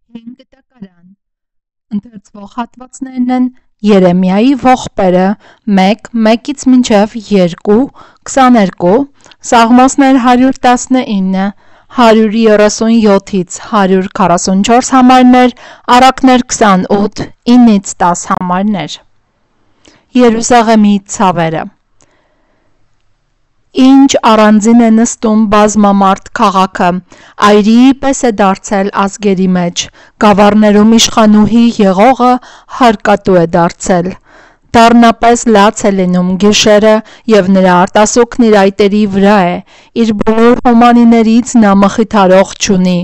Հին գտակարան Ընթերցվող հատվածներն են Երեմիայի ողբերը 1, 1-ից մինչև 2, 22, Սաղմոսներ 119, 137-ից 144 համարներ, Առակներ 28, 9-ից 10 համարներ։ Երուսաղեմի ցավերը Ինչ առանձին է նստում բազմամարդ քաղաքը, այրիի պես է դարձել ազգերի մեջ, գավառներում իշխանուհի եղողը հարկատու է դարձել։ Դառնապես լաց է լինում գիշերը, և նրա արտասուքն իր այտերի վրա է, իր բոլոր հոմանիներից նա մխիթարող չունի,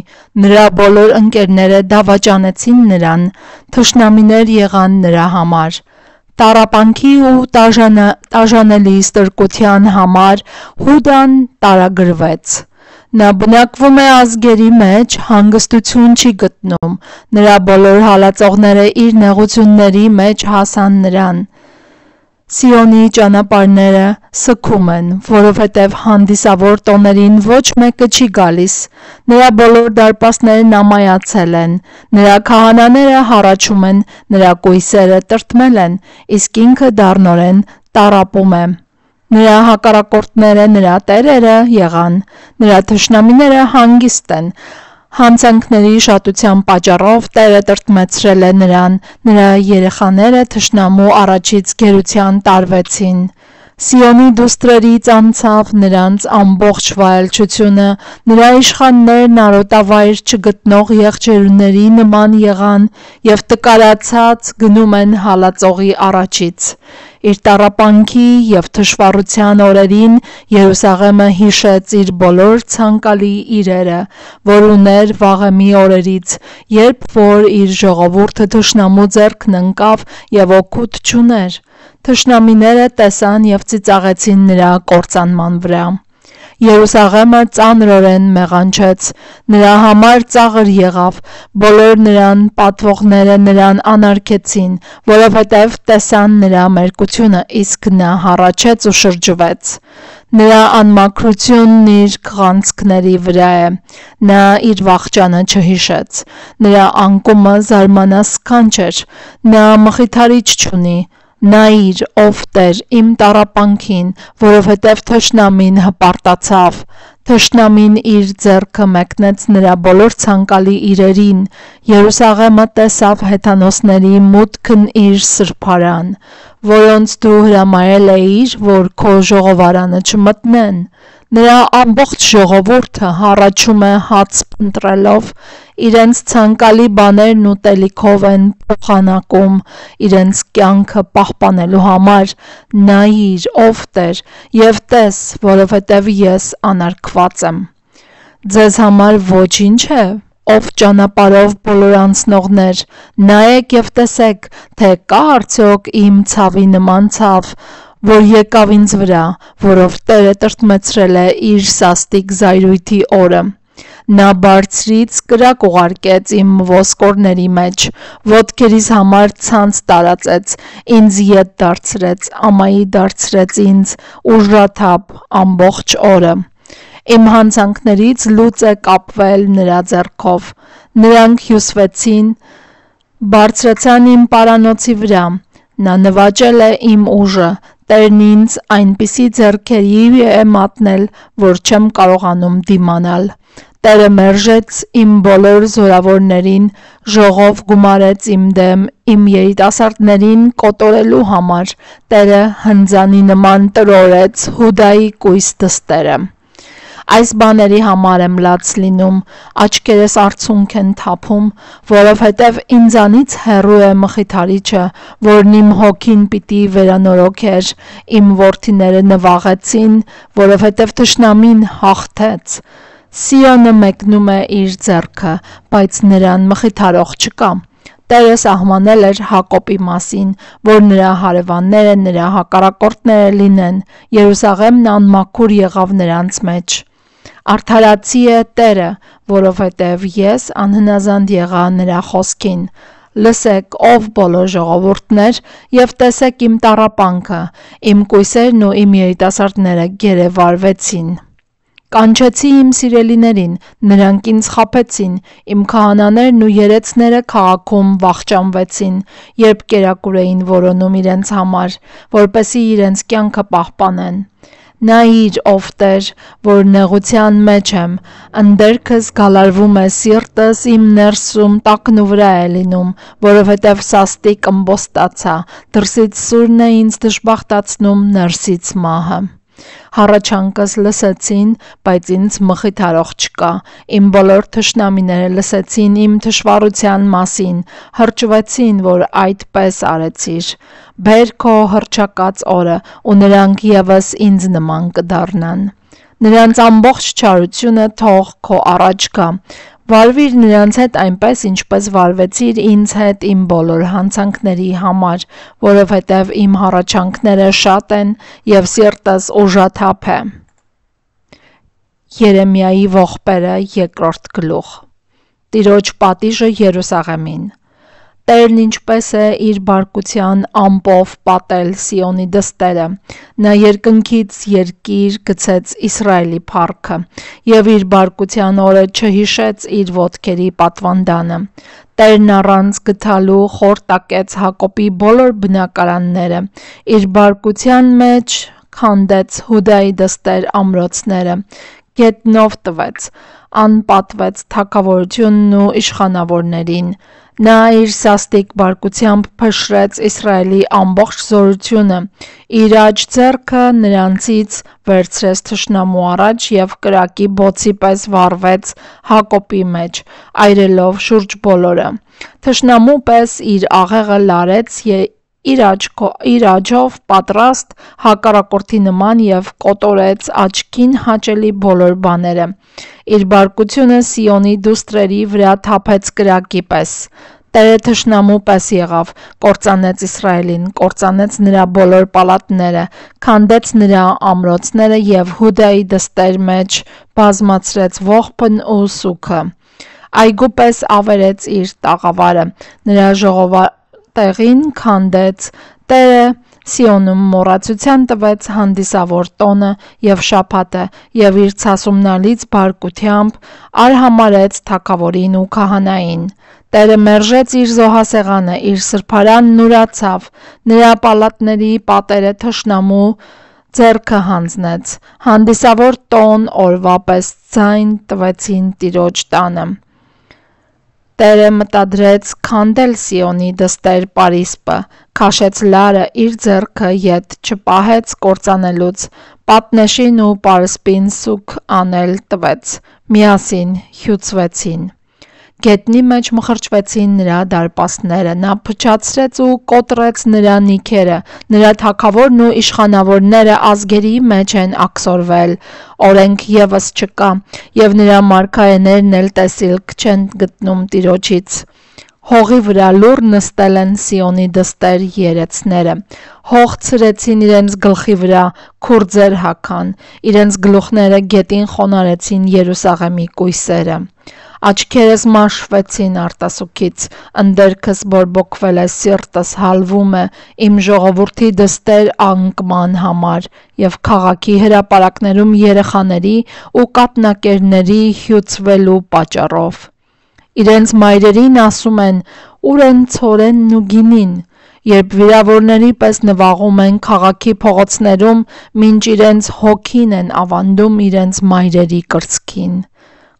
նրա բոլոր ընկերները դավաճանեցին նրան, թշնամիներ եղան նրա համար։ Տառապանքի ու տաժանելի ստրկության համար Հուդան տարագրվեց։ Նա բնակվում է ազգերի մեջ, հանգստություն չի գտնում, նրա բոլոր հալածողները իր նեղությունների մեջ հասան նրան։ Սիոնի ճանապարհները սգում են, որովհետև հանդիսավոր տոներին ոչ մեկը չի գալիս, նրա բոլոր դարպասներն ամայացել են, նրա քահանաները հառաչում են, նրա կույսերը տրտմել են, իսկ ինքը դառնորեն տառապում է։ Նրա հակառակորդները նրա տերերը եղան, նրա թշնամիները հանգիստ են, հանցանքների շատության պատճառով Տերը տրտմեցրել է նրան, նրա երեխաները թշնամու առաջից գերության տարվեցին։ Սիոնի դուստրերից անցավ նրանց ամբողջ վայելչությունը, նրա իշխաններն արոտավայր չգտնող եղջերուների նման եղան և տկարացած գնում են հալածողի առաջից։ Իր տառապանքի և թշվառության օրերին Երուսաղեմը հիշեց իր բոլոր ցանկալի իրերը, որ ուներ վաղեմի օրերից, երբ որ իր ժողովուրդը թշնամու ձեռքն ընկավ և օգուտ չուներ։ Թշնամիները տեսան և ծիծաղեցին նրա կործանման վրա։ Երուսաղեմը ծանրորեն մեղանչեց, նրա համար ծաղր եղավ, բոլոր նրան պատվողները նրան անարգեցին, որովհետև տեսան նրա մերկությունը, իսկ նա հառաչեց ու շրջվեց։ Նրա անմաքրությունն իր քղանցքների վրա է, նա իր վախճանը չհիշեց, նրա անկումը զարմանասքանչ էր, նա մխիթարիչ չունի։ Նայիր, ով Տեր, իմ տառապանքին, որովհետև թշնամին հպարտացավ։ Թշնամին իր ձեռքը մեկնեց նրա բոլոր ցանկալի իրերին, Երուսաղեմը տեսավ հեթանոսների մուտքն իր սրբարան, որոնց դու հրամայել էիր, որ քո ժողովարանը չմտնեն։ Նրա ամբողջ ժողովուրդը հառաչում է հաց փնտրելով, իրենց ցանկալի բաներն ուտելիքով են փոխանակում, իրենց կյանքը պահպանելու համար։ Նայիր, ով Տեր, և տես, որովհետև ես անարգված եմ։ Ձեզ համար ոչինչ է, ով ճանապարհով բոլոր անցնողներ, նայեք և տեսեք, թե կա արդյոք իմ ցավի նման ցավ, որ եկավ ինձ վրա, որով Տերը տրտմեցրել է իր սաստիկ զայրույթի օրը։ Նա բարձրից կրակ ուղարկեց իմ ոսկորների մեջ, ոտքերիս համար ցանց տարածեց, ինձ ետ դարձրեց, ամայի դարձրեց ինձ, ուժաթափ ամբողջ օրը։ Իմ հանցանքներից լուծ է կապվել նրա ձեռքով, նրանք հյուսվեցին, բարձրացան իմ պարանոցի վրա, նա նվաճել է իմ ուժը, Տերն ինձ այնպիսի ձեռքերի է մատնել, որ չեմ կարողանում դիմանալ։ Տերը մերժեց իմ բոլոր զորավորներին, ժողով գումարեց իմ դեմ, իմ երիտասարդներին կոտորելու համար, Տերը հնձանի նման տրորեց Հուդայի կույս դստերը։ Այս բաների համար եմ լաց լինում, աչքերս արցունք են թափում, որովհետև ինձանից հեռու է մխիթարիչը, որն իմ հոգին պիտի վերանորոգեր, իմ որդիները նվաղեցին, որովհետև թշնամին հաղթեց։ Սիոնը մեկնում է իր ձեռքը, բայց նրան մխիթարող չկա։ Տերը սահմանել էր Հակոբի մասին, որ նրա հարևանները, նրա հակառակորդները լինեն, Երուսաղեմն անմաքուր եղավ նրանց մեջ։ Արդարացի է Տերը, որովհետև ես անհնազանդ եղա նրա խոսքին։ Լսեք, ով բոլոր ժողովուրդներ, և տեսեք իմ տառապանքը, իմ կույսերն ու իմ երիտասարդները գերեվարվեցին։ Կանչեցի իմ սիրելիներին, նրանք ինձ խաբեցին, իմ քահանաներն ու երեցները քաղաքում վախճանվեցին, երբ կերակուր էին որոնում իրենց համար, որպեսզի իրենց կյանքը պահպանեն։ Նայիր, ով Տեր, որ նեղության մեջ եմ, ընդերքս գալարվում է, սիրտս իմ ներսում տակն ու վրա է լինում, որովհետև սաստիկ ըմբոստացա, դրսից սուրն է ինձ դժբախտացնում, ներսից մահը։ Հառաչանքս լսեցին, բայց ինձ մխիթարող չկա, իմ բոլոր թշնամիները լսեցին իմ թշվառության մասին, հրճվեցին, որ այդպես արեցիր։ Բեր քո հռչակած օրը, ու նրանք ևս ինձ նման կդառնան։ Նրանց ամբողջ չարությունը թող քո առաջ գա, վարվիր նրանց հետ այնպես, ինչպես վարվեցիր ինձ հետ իմ բոլոր հանցանքների համար, որովհետև իմ հառաչանքները շատ են և սիրտս ուժաթափ է։ Երեմիայի ողբերը երկրորդ գլուխ։ Տիրոջ պատիժը Երուսաղեմին։ Տերն ինչպես է իր բարկության ամպով պատել Սիոնի դստերը, նա երկնքից երկիր գցեց Իսրայելի փառքը, և իր բարկության օրը չհիշեց իր ոտքերի պատվանդանը։ Տերն առանց գթալու խորտակեց Հակոբի բոլոր բնակարանները, իր բարկության մեջ քանդեց Հուդայի դստեր ամրոցները, գետնով տվեց, անպատվեց թագավորությունն ու իշխանավորներին։ Նա իր սաստիկ բարկությամբ փշրեց Իսրայելի ամբողջ զորությունը, իր աջ ձեռքը նրանցից վերցրեց թշնամու առաջ և կրակի բոցի պես վառվեց Հակոբի մեջ, այրելով շուրջ բոլորը։ Թշնամու պես իր աղեղը լարեց իր աջով պատրաստ հակառակորդի նման և կոտորեց աչքին հաճելի բոլոր բաները։ Իր բարկությունը Սիոնի դուստրերի վրա թափեց կրակի պես։ Տերը թշնամու պես եղավ, կործանեց Իսրայելին, կործանեց նրա բոլոր պալատները, քանդեց նրա ամրոցները և Հուդայի դստեր մեջ բազմացրեց ողբն ու սուգը։ Այգու պես ավերեց իր տաղավարը, նրա ժողովատեղին քանդեց, Տերը Սիոնում մոռացության տվեց հանդիսավոր տոնը և շաբաթը և իր ցասումնալից բարկությամբ արհամարհեց թագավորին ու քահանային։ Տերը մերժեց իր զոհասեղանը, իր սրբարանն ուրացավ, նրա պալատների պատերը թշնամու ձեռքը հանձնեց, հանդիսավոր տոն օրվա պես ձայն տվեցին Տիրոջ տանը։ Տերը մտադրեց քանդել Սիոնի դստեր պարիսպը, քաշեց լարը, իր ձեռքը ետ չպահեց կործանելուց, պատնեշին ու պարսպին սուգ անել տվեց, միասին հյուծվեցին։ Գետնի մեջ մխրճվեցին նրա դարպասները, նա փչացրեց ու կոտրեց նրա նիքերը, նրա թագավորն ու իշխանավորները ազգերի մեջ են աքսորվել, օրենք ևս չկա, և նրա մարգարեներն էլ տեսիլք չեն գտնում Տիրոջից։ Հողի վրա լուռ նստել են Սիոնի դստեր երեցները, հող ցրեցին իրենց գլխի վրա, քուրձեր հագան, իրենց գլուխները գետին խոնարհեցին Երուսաղեմի կույսերը։ Աչքերս մաշվեցին արտասուքից, ընդերքս բորբոքվել է, սիրտս հալվում է իմ ժողովրդի դստեր անկման համար և քաղաքի հրապարակներում երեխաների ու կաթնակերների հյուծվելու պատճառով։ Իրենց մայրերին ասում են, ուր են ցորենն ու գինին, երբ վիրավորների պես նվաղում են քաղաքի փողոցներում, մինչ իրենց հոգին են ավանդում իրենց մայրերի կրծքին։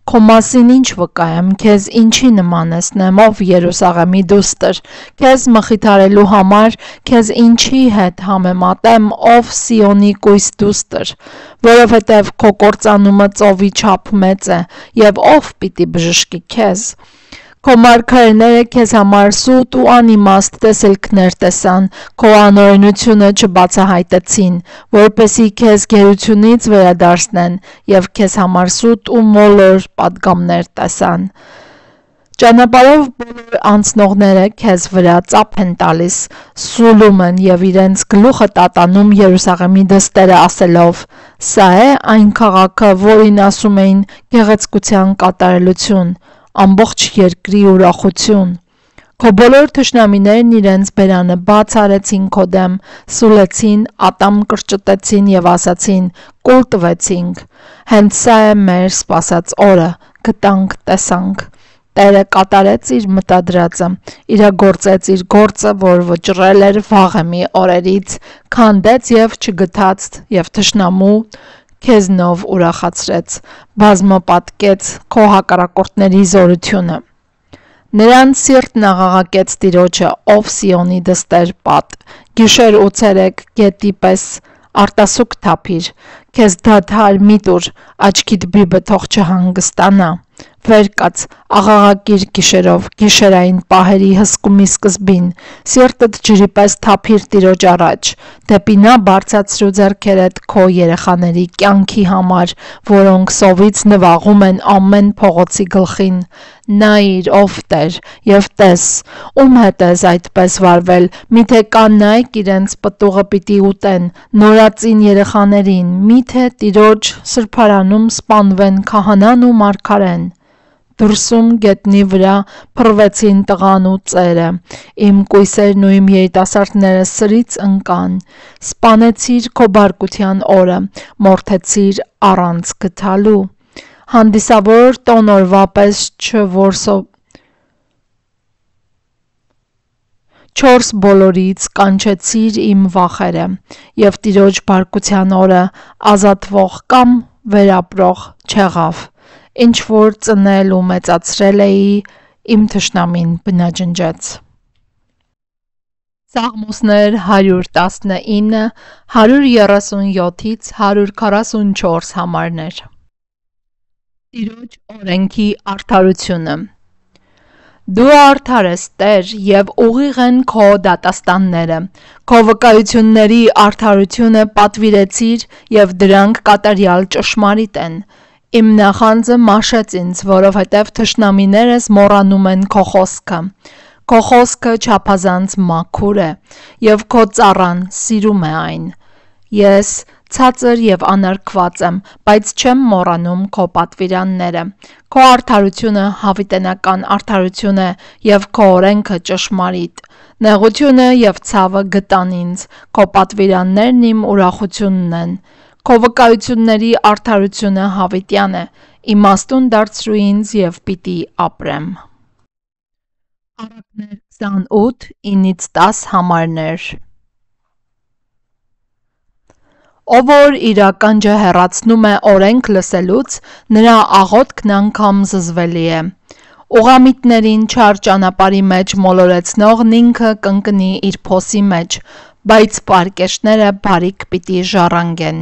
Քո մասին ինչ վկայեմ, քեզ ինչի նմանեցնեմ, ով Երուսաղեմի դուստր, քեզ մխիթարելու համար, քեզ ինչի հետ համեմատեմ, ով Սիոնի կույս դուստր, որովհետև քո կործանումը ծովի չափ մեծ է, և ով պիտի բժշկի քեզ։ Քո մարգարեները քեզ համար սուտ ու անիմաստ տեսիլքներ տեսան, քո անօրենությունը չբացահայտեցին, որպեսզի քեզ գերությունից վերադարձնեն և քեզ համար սուտ ու մոլոր պատգամներ տեսան։ Ճանապարհով բոլոր անցնողները քեզ վրա ծափ են տալիս, սուլում են և իրենց գլուխը տատանում Երուսաղեմի դստերը ասելով. «Սա է այն քաղաքը, որին ասում էին գեղեցկության կատարելություն, ամբողջ երկրի ուրախություն»։ Քո բոլոր թշնամիներն իրենց բերանը բաց արեցին քո դեմ, սուլեցին, ատամ կրճտեցին եւ ասացին. «Կուլ տվեցինք»։ Հենց սա է մեր սպասած օրը, գտանք, տեսանք։ Տերը կատարեց իր մտադրածը, իրագործեց իր գործը, որ վճռել էր վաղեմի օրերից, քանդեց եւ չգթաց եւ թշնամու քեզնով ուրախացրեց, բազմապատկեց քո հակառակորդների զորությունը։ Նրանց սիրտն աղաղակեց Տիրոջը, ով Սիոնի դստեր պատ, գիշեր ու ցերեկ գետի պես արտասուք թափիր, քեզ դադար մի տուր, աչքիդ բիբը թող չհանգստանա, վեր կաց, աղաղակիր գիշերով, գիշերային պահերի հսկումի սկզբին, սիրտդ ջրի պես թափիր Տիրոջ առաջ, դեպի նա բարձրացրու ձեռքերդ քո երեխաների կյանքի համար, որոնք սովից նվաղում են ամեն փողոցի գլխին, նայիր ով Տեր եւ տես, ում հետ ես այդպես վարվել, միթե կանայք իրենց պտուղը պիտի ուտեն, նորածին երեխաներին, միթե Տիրոջ սրբարանում սպանվեն քահանան ու մարգարեն։ Դրսում գետնի վրա փռվեցին տղան ու ծերը, իմ կույսերն ու իմ երիտասարդները սրից ընկան, սպանեցիր քո բարկության օրը, մորթեցիր առանց գթալու, հանդիսավոր տոնորվա պես չորս բոլորից կանչեցիր իմ վախերը, և Տիրոջ բարկության օրը ազատվող կամ վերապրող չեղավ, ինչ որ ծնել ու մեծացրել էի, իմ թշնամին բնաջնջեց։ Սաղմոսներ 119, 137-ից 144 համարներ։ Տիրոջ օրենքի արդարությունը։ Դու արդար ես, Տեր, և ուղիղ են քո դատաստանները, քո վկայությունների արդարությունը պատվիրեցիր և դրանք կատարյալ ճշմարիտ են։ Իմ նախանձը մաշեց ինձ, որովհետև թշնամիներս մոռանում են քո խոսքը։ Քո խոսքը չափազանց մաքուր է, և քո ծառան սիրում է այն։ Ես ցածր և անարգված եմ, բայց չեմ մոռանում քո պատվիրանները։ Քո արդարությունը հավիտենական արդարություն է, և քո օրենքը ճշմարիտ։ Նեղությունը և ցավը գտան ինձ, քո պատվիրաններն իմ ուրախությունն են։ Քո վկայությունների արդարությունը հավիտյան է, իմաստուն դարձրու ինձ և պիտի ապրեմ։ Առակներ 28, 9-ից 10 համարներ։ Ով որ իր ականջը հեռացնում է օրենք լսելուց, նրա աղոթքն անգամ զզվելի է։ Ուղղամիտներին չար ճանապարհի մեջ մոլորեցնողն ինքը կընկնի իր փոսի մեջ, բայց պարկեշները բարիք պիտի ժառանգեն։